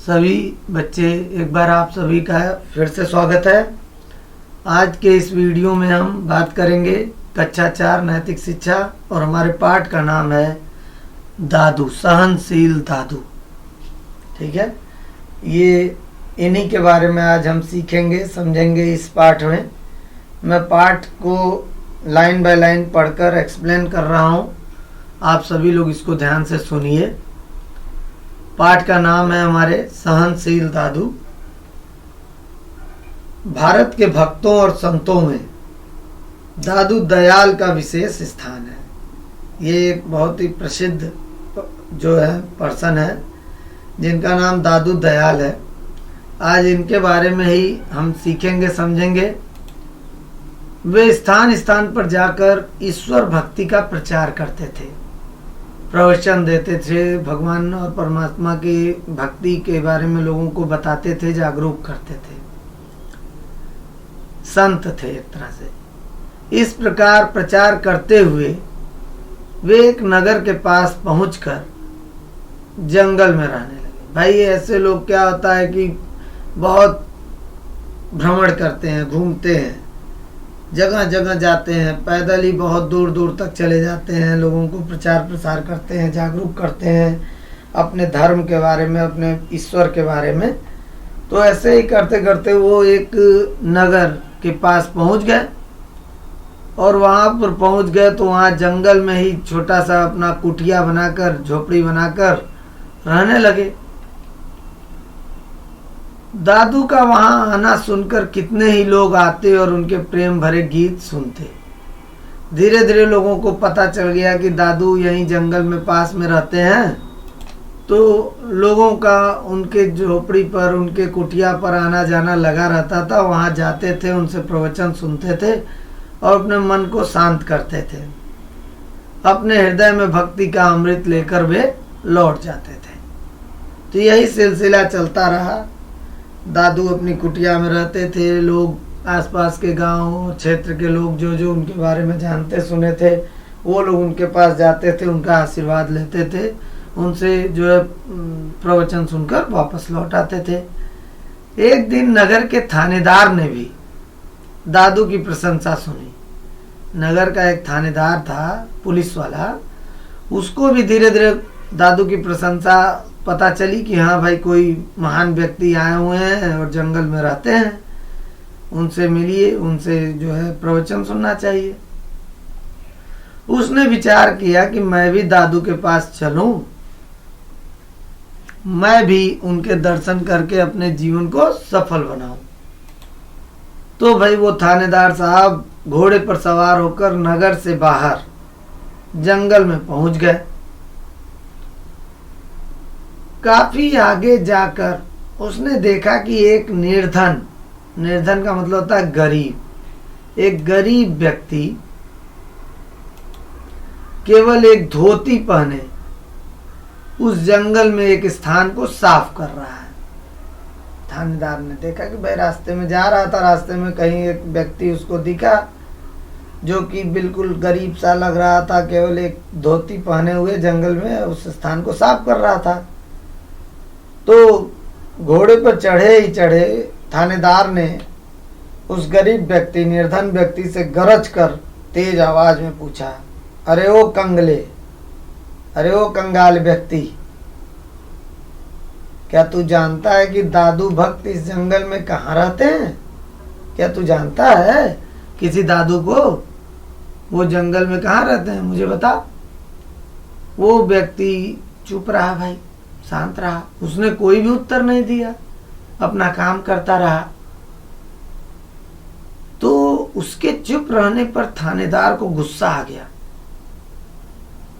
सभी बच्चे, एक बार आप सभी का फिर से स्वागत है। आज के इस वीडियो में हम बात करेंगे कक्षा 4 नैतिक शिक्षा और हमारे पाठ का नाम है दादू, सहनशील दादू। ठीक है, ये इन्हीं के बारे में आज हम सीखेंगे, समझेंगे इस पाठ में। मैं पाठ को लाइन बाय लाइन पढ़कर एक्सप्लेन कर रहा हूँ, आप सभी लोग इसको ध्यान से सुनिए। पाठ का नाम है हमारे सहनशील दादू। भारत के भक्तों और संतों में दादू दयाल का विशेष स्थान है। ये एक बहुत ही प्रसिद्ध जो है पर्सन है जिनका नाम दादू दयाल है। आज इनके बारे में ही हम सीखेंगे, समझेंगे। वे स्थान स्थान पर जाकर ईश्वर भक्ति का प्रचार करते थे, प्रवचन देते थे, भगवान और परमात्मा की भक्ति के बारे में लोगों को बताते थे, जागरूक करते थे, संत थे एक तरह से। इस प्रकार प्रचार करते हुए वे एक नगर के पास पहुंचकर जंगल में रहने लगे। भाई ऐसे लोग क्या होता है कि बहुत भ्रमण करते हैं, घूमते हैं, जगह जगह जाते हैं, पैदल ही बहुत दूर दूर तक चले जाते हैं, लोगों को प्रचार प्रसार करते हैं, जागरूक करते हैं अपने धर्म के बारे में, अपने ईश्वर के बारे में। तो ऐसे ही करते करते वो एक नगर के पास पहुंच गए और वहां पर पहुंच गए तो वहां जंगल में ही छोटा सा अपना कुटिया बनाकर, झोपड़ी बनाकर रहने लगे। दादू का वहां आना सुनकर कितने ही लोग आते और उनके प्रेम भरे गीत सुनते। धीरे धीरे लोगों को पता चल गया कि दादू यहीं जंगल में पास में रहते हैं, तो लोगों का उनके झोपड़ी पर, उनके कुटिया पर आना जाना लगा रहता था। वहां जाते थे, उनसे प्रवचन सुनते थे और अपने मन को शांत करते थे। अपने हृदय में भक्ति का अमृत लेकर वे लौट जाते थे। तो यही सिलसिला चलता रहा। दादू अपनी कुटिया में रहते थे, लोग आसपास के गांव क्षेत्र के लोग जो जो उनके बारे में जानते सुने थे वो लोग उनके पास जाते थे, उनका आशीर्वाद लेते थे, उनसे जो है प्रवचन सुनकर वापस लौट आते थे। एक दिन नगर के थानेदार ने भी दादू की प्रशंसा सुनी। नगर का एक थानेदार था, पुलिस वाला, उसको भी धीरे धीरे दादू की प्रशंसा पता चली कि हाँ भाई कोई महान व्यक्ति आए हुए हैं और जंगल में रहते हैं, उनसे मिलिए, उनसे जो है प्रवचन सुनना चाहिए। उसने विचार किया कि मैं भी दादू के पास चलूं, मैं भी उनके दर्शन करके अपने जीवन को सफल बनाऊं। तो भाई वो थानेदार साहब घोड़े पर सवार होकर नगर से बाहर जंगल में पहुंच गए। काफी आगे जाकर उसने देखा कि एक निर्धन, निर्धन का मतलब होता है गरीब, एक गरीब व्यक्ति केवल एक धोती पहने उस जंगल में एक स्थान को साफ कर रहा है। थानेदार ने देखा कि भाई रास्ते में जा रहा था, रास्ते में कहीं एक व्यक्ति उसको दिखा जो कि बिल्कुल गरीब सा लग रहा था, केवल एक धोती पहने हुए जंगल में उस स्थान को साफ कर रहा था। तो घोड़े पर चढ़े ही चढ़े थानेदार ने उस गरीब व्यक्ति, निर्धन व्यक्ति से गरज कर तेज आवाज में पूछा, अरे ओ कंगले, अरे ओ कंगाल व्यक्ति, क्या तू जानता है कि दादू भक्त इस जंगल में कहाँ रहते हैं? क्या तू जानता है किसी दादू को? वो जंगल में कहाँ रहते हैं, मुझे बता। वो व्यक्ति चुप रहा भाई, शांत रहा, उसने कोई भी उत्तर नहीं दिया, अपना काम करता रहा। तो उसके चुप रहने पर थानेदार को गुस्सा आ गया।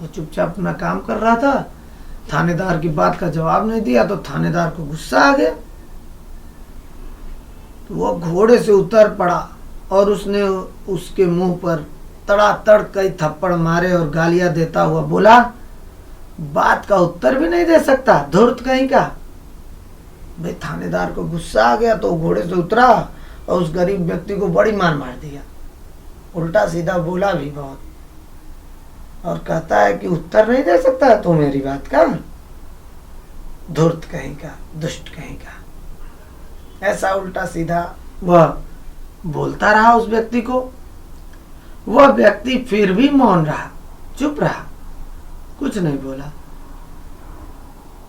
वो चुपचाप अपना काम कर रहा था, थानेदार की बात का जवाब नहीं दिया, तो थानेदार को गुस्सा आ गया। तो वो घोड़े से उतर पड़ा और उसने उसके मुंह पर तड़ातड़ कई थप्पड़ मारे और गालियां देता हुआ बोला, बात का उत्तर भी नहीं दे सकता, धूर्त कहीं का। भाई थानेदार को गुस्सा आ गया तो घोड़े से उतरा और उस गरीब व्यक्ति को बड़ी मार दिया, उल्टा सीधा बोला भी बहुत, और कहता है कि उत्तर नहीं दे सकता है तू मेरी बात का। धूर्त कहीं का, दुष्ट कहीं का। ऐसा उल्टा सीधा वह बोलता रहा उस व्यक्ति को। वह व्यक्ति फिर भी मौन रहा, चुप रहा, कुछ नहीं बोला।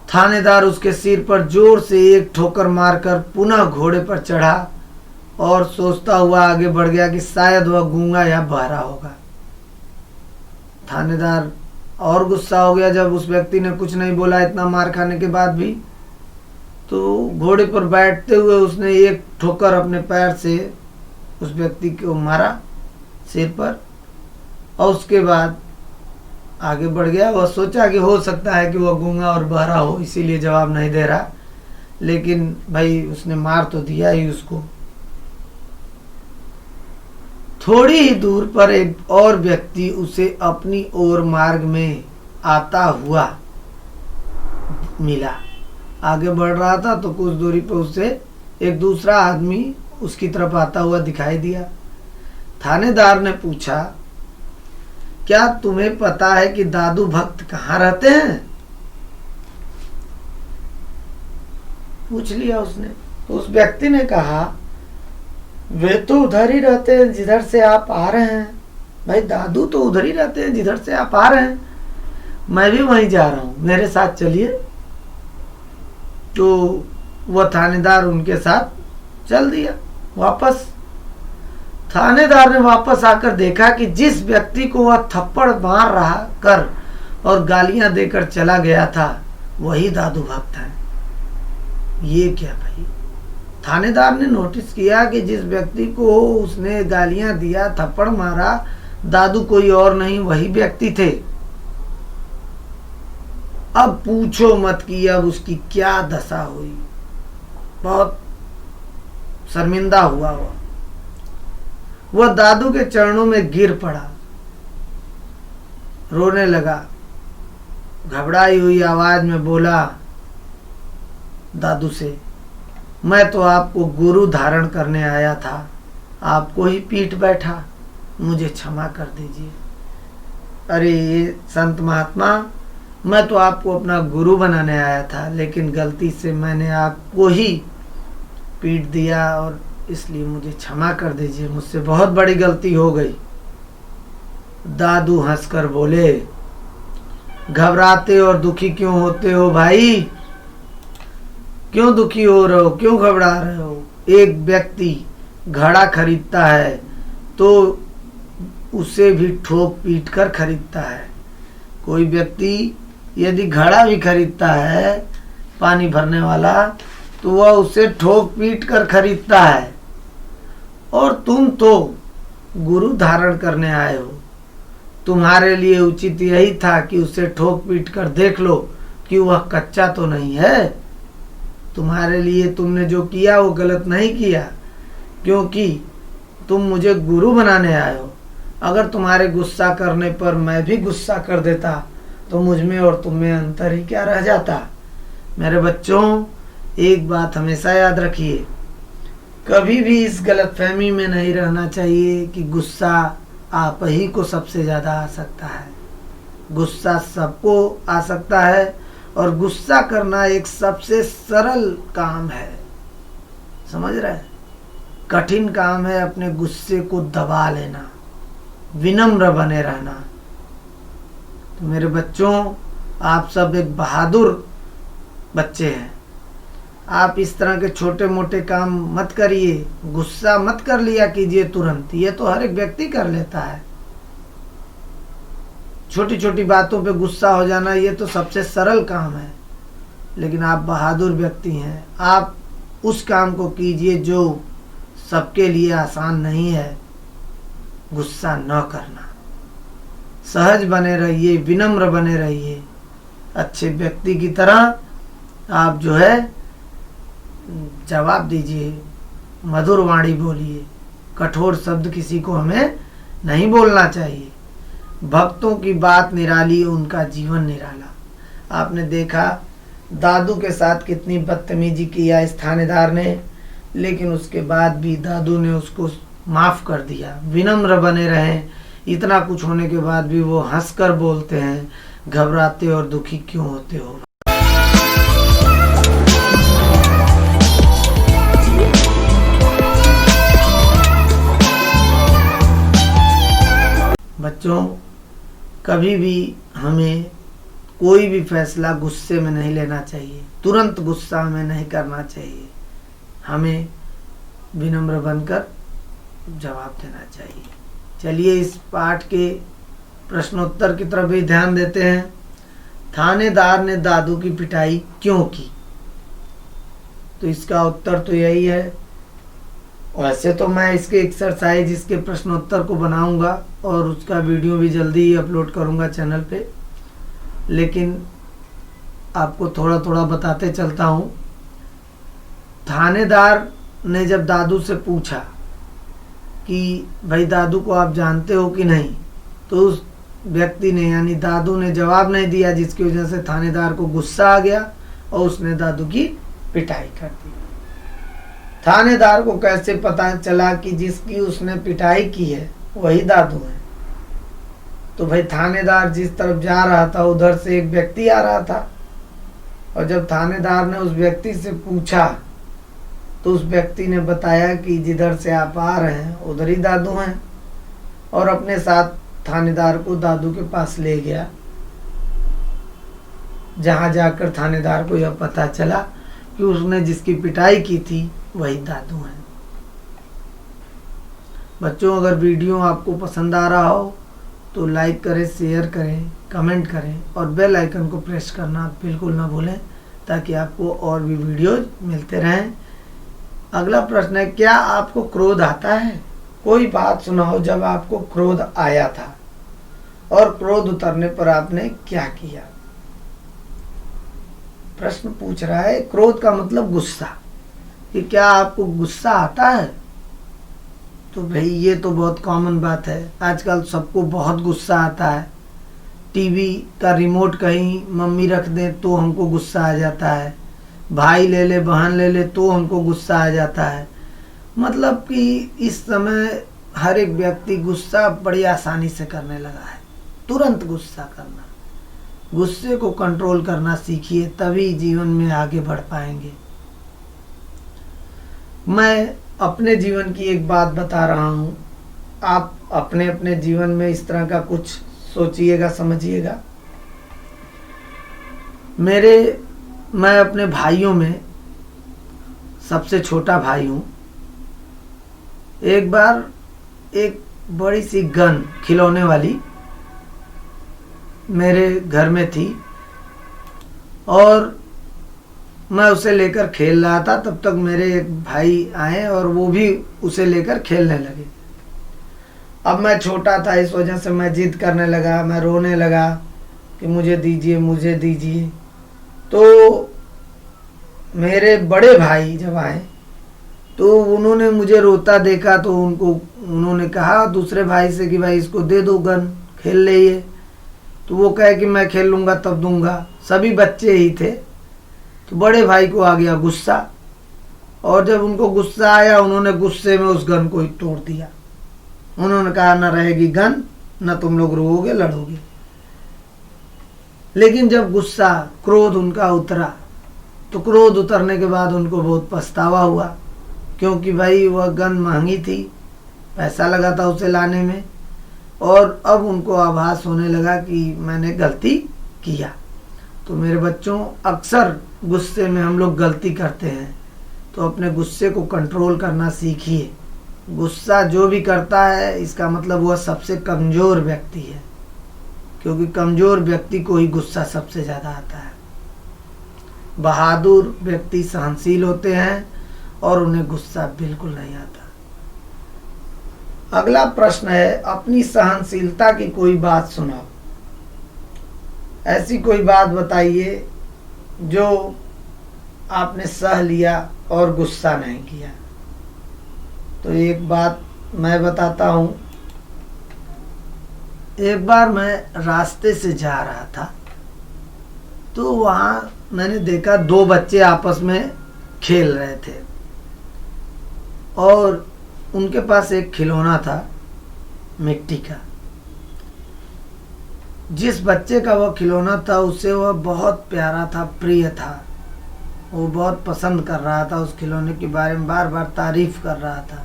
थानेदार उसके सिर पर जोर से एक ठोकर मारकर पुनः घोड़े पर चढ़ा और सोचता हुआ आगे बढ़ गया कि शायद वह गूंगा या बहरा होगा। थानेदार और गुस्सा हो गया जब उस व्यक्ति ने कुछ नहीं बोला इतना मार खाने के बाद भी। तो घोड़े पर बैठते हुए उसने एक ठोकर अपने पैर से उस व्यक्ति को मारा सिर पर और उसके बाद आगे बढ़ गया। वह सोचा कि हो सकता है कि वह गूंगा और बहरा हो, इसीलिए जवाब नहीं दे रहा, लेकिन भाई उसने मार तो दिया ही उसको। थोड़ी ही दूर पर एक और व्यक्ति उसे अपनी ओर मार्ग में आता हुआ मिला। आगे बढ़ रहा था तो कुछ दूरी पर उसे एक दूसरा आदमी उसकी तरफ आता हुआ दिखाई दिया। थानेदार ने पूछा, क्या तुम्हें पता है कि दादू भक्त कहाँ रहते हैं? पूछ लिया उसने। तो उस व्यक्ति ने कहा, वे तो उधर ही रहते हैं जिधर से आप आ रहे हैं। भाई दादू तो उधर ही रहते हैं जिधर से आप आ रहे हैं, मैं भी वहीं जा रहा हूं, मेरे साथ चलिए। तो वह थानेदार उनके साथ चल दिया वापस। थानेदार ने वापस आकर देखा कि जिस व्यक्ति को वह थप्पड़ मार रहा कर और गालियां देकर चला गया था वही दादू भक्त है। ये क्या भाई? थानेदार ने नोटिस किया कि जिस व्यक्ति को उसने गालियां दिया, थप्पड़ मारा, दादू कोई और नहीं वही व्यक्ति थे। अब पूछो मत कि अब उसकी क्या दशा हुई। बहुत शर्मिंदा हुआ वह दादू के चरणों में गिर पड़ा, रोने लगा, घबराई हुई आवाज में बोला दादू से, मैं तो आपको गुरु धारण करने आया था, आपको ही पीट बैठा, मुझे क्षमा कर दीजिए। अरे संत महात्मा, मैं तो आपको अपना गुरु बनाने आया था, लेकिन गलती से मैंने आपको ही पीट दिया और इसलिए मुझे क्षमा कर दीजिए, मुझसे बहुत बड़ी गलती हो गई। दादू हंसकर बोले, घबराते और दुखी क्यों होते हो भाई? क्यों दुखी हो रहे हो, क्यों घबरा रहे हो? एक व्यक्ति घड़ा खरीदता है तो उसे भी ठोक पीट कर खरीदता है। कोई व्यक्ति यदि घड़ा भी खरीदता है पानी भरने वाला तो वह उसे ठोक पीट कर खरीदता है। और तुम तो गुरु धारण करने आए हो, तुम्हारे लिए उचित यही था कि उसे ठोक पीट कर देख लो कि वह कच्चा तो नहीं है। तुम्हारे लिए तुमने जो किया वो गलत नहीं किया, क्योंकि तुम मुझे गुरु बनाने आए हो। अगर तुम्हारे गुस्सा करने पर मैं भी गुस्सा कर देता तो मुझ में और तुम में अंतर ही क्या रह जाता। मेरे बच्चों, एक बात हमेशा याद रखिए, कभी भी इस गलतफहमी में नहीं रहना चाहिए कि गुस्सा आप ही को सबसे ज़्यादा आ सकता है। गुस्सा सबको आ सकता है और गुस्सा करना एक सबसे सरल काम है, समझ रहे हैं? कठिन काम है अपने गुस्से को दबा लेना, विनम्र बने रहना। तो मेरे बच्चों, आप सब एक बहादुर बच्चे हैं। आप इस तरह के छोटे मोटे काम मत करिए, गुस्सा मत कर लिया कीजिए तुरंत, ये तो हर एक व्यक्ति कर लेता है। छोटी छोटी बातों पे गुस्सा हो जाना ये तो सबसे सरल काम है, लेकिन आप बहादुर व्यक्ति हैं। आप उस काम को कीजिए जो सबके लिए आसान नहीं है। गुस्सा न करना, सहज बने रहिए, विनम्र बने रहिए, अच्छे व्यक्ति की तरह आप जो है जवाब दीजिए, मधुर वाणी बोलिए, कठोर शब्द किसी को हमें नहीं बोलना चाहिए। भक्तों की बात निराली, उनका जीवन निराला। आपने देखा दादू के साथ कितनी बदतमीजी किया इस थानेदार ने, लेकिन उसके बाद भी दादू ने उसको माफ कर दिया। विनम्र बने रहें, इतना कुछ होने के बाद भी वो हंसकर बोलते हैं, घबराते और दुखी क्यों होते हो। बच्चों, कभी भी हमें कोई भी फैसला गुस्से में नहीं लेना चाहिए, तुरंत गुस्सा हमें नहीं करना चाहिए। हमें विनम्र बनकर जवाब देना चाहिए। चलिए इस पाठ के प्रश्नोत्तर की तरफ भी ध्यान देते हैं। थानेदार ने दादू की पिटाई क्यों की? तो इसका उत्तर तो यही है। वैसे तो मैं इसके एक्सरसाइज, इसके प्रश्नोत्तर को बनाऊंगा और उसका वीडियो भी जल्दी ही अपलोड करूंगा चैनल पे, लेकिन आपको थोड़ा थोड़ा बताते चलता हूँ। थानेदार ने जब दादू से पूछा कि भाई दादू को आप जानते हो कि नहीं, तो उस व्यक्ति ने यानी दादू ने जवाब नहीं दिया, जिसकी वजह से थानेदार को गुस्सा आ गया और उसने दादू की पिटाई कर दी। थानेदार को कैसे पता चला कि जिसकी उसने पिटाई की है वही दादू है? तो भाई थानेदार जिस तरफ जा रहा था उधर से एक व्यक्ति आ रहा था, और जब थानेदार ने उस व्यक्ति से पूछा तो उस व्यक्ति ने बताया कि जिधर से आप आ रहे हैं उधर ही दादू हैं, और अपने साथ थानेदार को दादू के पास ले गया, जहां जाकर थानेदार को यह पता चला कि उसने जिसकी पिटाई की थी वही दादू हैं। बच्चों, अगर वीडियो आपको पसंद आ रहा हो तो लाइक करें, शेयर करें, कमेंट करें और बेल आइकन को प्रेस करना बिल्कुल ना भूलें, ताकि आपको और भी वीडियोज मिलते रहें। अगला प्रश्न है, क्या आपको क्रोध आता है? कोई बात सुनाओ जब आपको क्रोध आया था और क्रोध उतरने पर आपने क्या किया। प्रश्न पूछ रहा है, क्रोध का मतलब गुस्सा, कि क्या आपको गुस्सा आता है? तो भाई ये तो बहुत कॉमन बात है, आजकल सबको बहुत गुस्सा आता है। टीवी का रिमोट कहीं मम्मी रख दें तो हमको गुस्सा आ जाता है, भाई ले ले, बहन ले ले तो हमको गुस्सा आ जाता है। मतलब कि इस समय हर एक व्यक्ति गुस्सा बड़ी आसानी से करने लगा है, तुरंत गुस्सा करना। गुस्से को कंट्रोल करना सीखिए, तभी जीवन में आगे बढ़ पाएंगे। मैं अपने जीवन की एक बात बता रहा हूँ, आप अपने अपने जीवन में इस तरह का कुछ सोचिएगा, समझिएगा। मैं अपने भाइयों में सबसे छोटा भाई हूँ। एक बार एक बड़ी सी गन, खिलौने वाली, मेरे घर में थी और मैं उसे लेकर खेल रहा था। तब तक मेरे एक भाई आए और वो भी उसे लेकर खेलने लगे। अब मैं छोटा था, इस वजह से मैं जिद करने लगा, मैं रोने लगा कि मुझे दीजिए, मुझे दीजिए। तो मेरे बड़े भाई जब आए तो उन्होंने मुझे रोता देखा, तो उन्होंने कहा दूसरे भाई से कि भाई इसको दे दो गन, खेल ले ये। तो वो कहे कि मैं खेल लूँगा तब दूंगा। सभी बच्चे ही थे। तो बड़े भाई को आ गया गुस्सा, और जब उनको गुस्सा आया उन्होंने गुस्से में उस गन को ही तोड़ दिया। उन्होंने कहा न रहेगी गन, न तुम लोग रोओगे, लड़ोगे। लेकिन जब गुस्सा, क्रोध उनका उतरा, तो क्रोध उतरने के बाद उनको बहुत पछतावा हुआ, क्योंकि भाई वह गन महंगी थी, पैसा लगा था उसे लाने में, और अब उनको आभास होने लगा कि मैंने गलती किया। तो मेरे बच्चों, अक्सर गुस्से में हम लोग गलती करते हैं, तो अपने गुस्से को कंट्रोल करना सीखिए। गुस्सा जो भी करता है इसका मतलब वह सबसे कमज़ोर व्यक्ति है, क्योंकि कमज़ोर व्यक्ति को ही गुस्सा सबसे ज़्यादा आता है। बहादुर व्यक्ति सहनशील होते हैं और उन्हें गुस्सा बिल्कुल नहीं आता। अगला प्रश्न है, अपनी सहनशीलता की कोई बात सुनाओ। ऐसी कोई बात बताइए जो आपने सह लिया और गुस्सा नहीं किया। तो एक बात मैं बताता हूँ। एक बार मैं रास्ते से जा रहा था, तो वहाँ मैंने देखा दो बच्चे आपस में खेल रहे थे और उनके पास एक खिलौना था मिट्टी का। जिस बच्चे का वह खिलौना था उसे वह बहुत प्यारा था, प्रिय था। वो बहुत पसंद कर रहा था, उस खिलौने के बारे में बार बार तारीफ कर रहा था।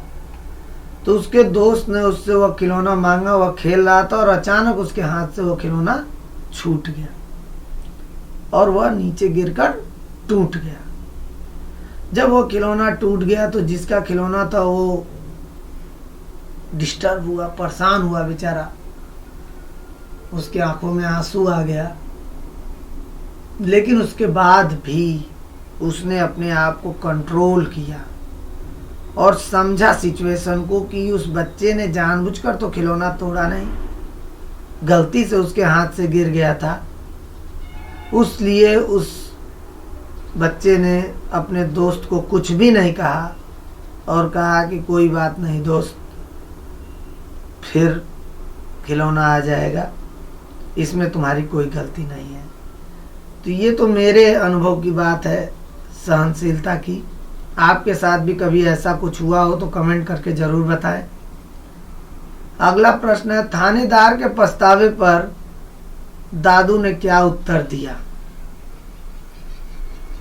तो उसके दोस्त ने उससे वह खिलौना मांगा, वह खेल रहा था और अचानक उसके हाथ से वह खिलौना छूट गया और वह नीचे गिरकर टूट गया। जब वो खिलौना टूट गया तो जिसका खिलौना था वो डिस्टर्ब हुआ, परेशान हुआ बेचारा, उसके आंखों में आंसू आ गया। लेकिन उसके बाद भी उसने अपने आप को कंट्रोल किया और समझा सिचुएशन को कि उस बच्चे ने जानबूझकर तो खिलौना तोड़ा नहीं, गलती से उसके हाथ से गिर गया था। उसलिए उस बच्चे ने अपने दोस्त को कुछ भी नहीं कहा और कहा कि कोई बात नहीं दोस्त, फिर खिलौना आ जाएगा, इसमें तुम्हारी कोई गलती नहीं है। तो ये तो मेरे अनुभव की बात है सहनशीलता की। आपके साथ भी कभी ऐसा कुछ हुआ हो तो कमेंट करके जरूर बताएं। अगला प्रश्न है, थानेदार के पछतावे पर दादू ने क्या उत्तर दिया?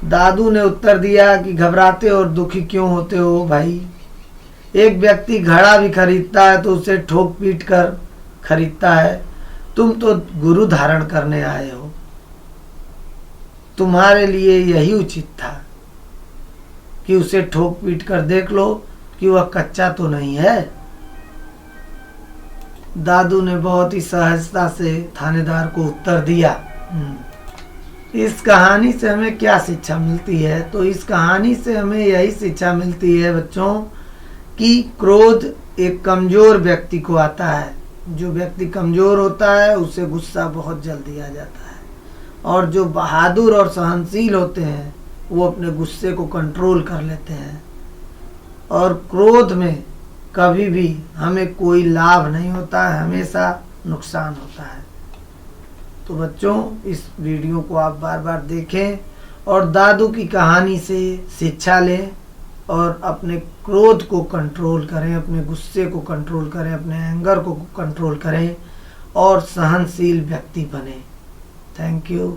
दादू ने उत्तर दिया कि घबराते और दुखी क्यों होते हो भाई? एक व्यक्ति घड़ा भी खरीदता है तो उसे ठोक पीट कर खरीदता है। तुम तो गुरु धारण करने आए हो, तुम्हारे लिए यही उचित था कि उसे ठोक पीट कर देख लो कि वह कच्चा तो नहीं है। दादू ने बहुत ही सहजता से थानेदार को उत्तर दिया। इस कहानी से हमें क्या शिक्षा मिलती है? तो इस कहानी से हमें यही शिक्षा मिलती है बच्चों कि क्रोध एक कमजोर व्यक्ति को आता है। जो व्यक्ति कमजोर होता है उसे गुस्सा बहुत जल्दी आ जाता है, और जो बहादुर और सहनशील होते हैं वो अपने गुस्से को कंट्रोल कर लेते हैं। और क्रोध में कभी भी हमें कोई लाभ नहीं होता है, हमेशा नुकसान होता है। तो बच्चों, इस वीडियो को आप बार बार देखें और दादू की कहानी से शिक्षा लें और अपने क्रोध को कंट्रोल करें, अपने गुस्से को कंट्रोल करें, अपने एंगर को कंट्रोल करें और सहनशील व्यक्ति बने। Thank you.